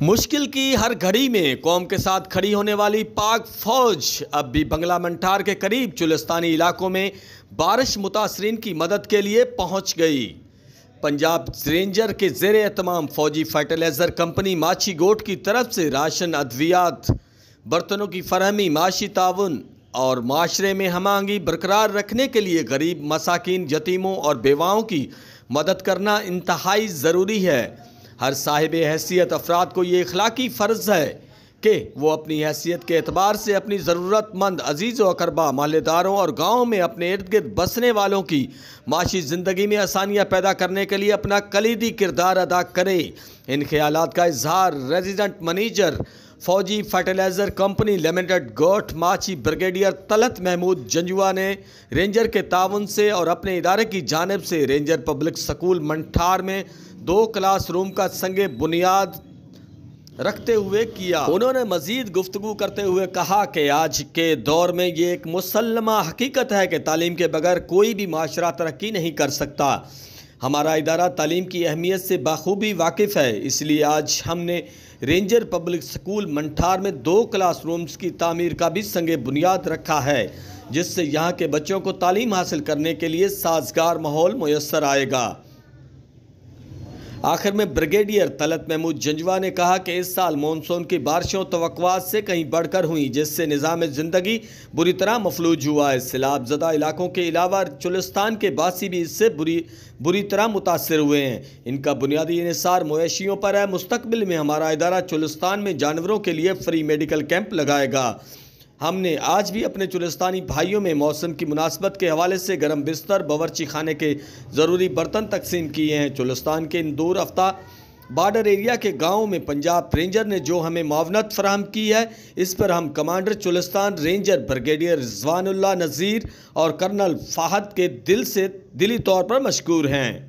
मुश्किल की हर घड़ी में कौम के साथ खड़ी होने वाली पाक फौज अब भी बंगला मंठार के करीब चुलिस्तानी इलाकों में बारिश मुतासरीन की मदद के लिए पहुंच गई। पंजाब रेंजर के ज़ेरे एहतमाम फौजी फर्टिलाइज़र कंपनी माछी गोट की तरफ से राशन, अद्वियात, बर्तनों की फरहमी, माशी ताउन और माशरे में हमांगी बरकरार रखने के लिए गरीब, मसाकीन, यतीमों और बेवाओं की मदद करना इंतहाई ज़रूरी है। हर साहिब हैसियत अफराद को ये इखलाकी फ़र्ज़ है कि वो अपनी हैसियत के एतबार से अपनी ज़रूरतमंद अजीज़ व अकरबा, महल्लेदारों और गाँव में अपने इर्द गिर्द बसने वालों की माशी ज़िंदगी में आसानियाँ पैदा करने के लिए अपना कलीदी किरदार अदा करे। इन ख्यालात का इजहार रेजिडेंट मैनेजर फौजी फर्टिलाइज़र कंपनी लिमिटेड गोठ माछी ब्रिगेडियर तलत महमूद जंजुआ ने रेंजर के ताउन से और अपने इदारे की जानिब से रेंजर पब्लिक स्कूल मंठार में 2 क्लास रूम का संगे बुनियाद रखते हुए किया। उन्होंने मज़ीद गुफ्तगू करते हुए कहा कि आज के दौर में ये एक मुसल्लमा हकीकत है कि तालीम के बगैर कोई भी माशरा तरक्की नहीं कर सकता। हमारा इदारा तालीम की अहमियत से बाखूबी वाकिफ़ है, इसलिए आज हमने रेंजर पब्लिक स्कूल मंठार में 2 क्लास रूम्स की तामीर का भी संगे बुनियाद रखा है, जिससे यहाँ के बच्चों को तालीम हासिल करने के लिए साजगार माहौल मुयस्सर आएगा। आखिर में ब्रिगेडियर तलत महमूद जंजुआ ने कहा कि इस साल मानसून की बारिशों तवक्कुआत से कहीं बढ़कर हुई, जिससे निज़ाम ज़िंदगी बुरी तरह मफलूज हुआ है। सैलाब ज़दा इलाकों के अलावा चुलिस्तान के बासी भी इससे बुरी तरह मुतासर हुए हैं। इनका बुनियादी इन्हिसार मवेशियों पर है। मुस्तकबिल में हमारा इदारा चुलिस्तान में जानवरों के लिए फ्री मेडिकल कैंप लगाएगा। हमने आज भी अपने चुलिस्तानी भाइयों में मौसम की मुनासबत के हवाले से गर्म बिस्तर, बावर्ची खाने के ज़रूरी बर्तन तकसीम किए हैं। चुलिस्तान के इन दूर अफ्ता बॉर्डर एरिया के गाँव में पंजाब रेंजर ने जो हमें मुआवनत फराहम की है, इस पर हम कमांडर चुलिस्तान रेंजर ब्रिगेडियर रिजवानुल्लाह नज़ीर और कर्नल फ़ाहद के दिली तौर पर मशकूर हैं।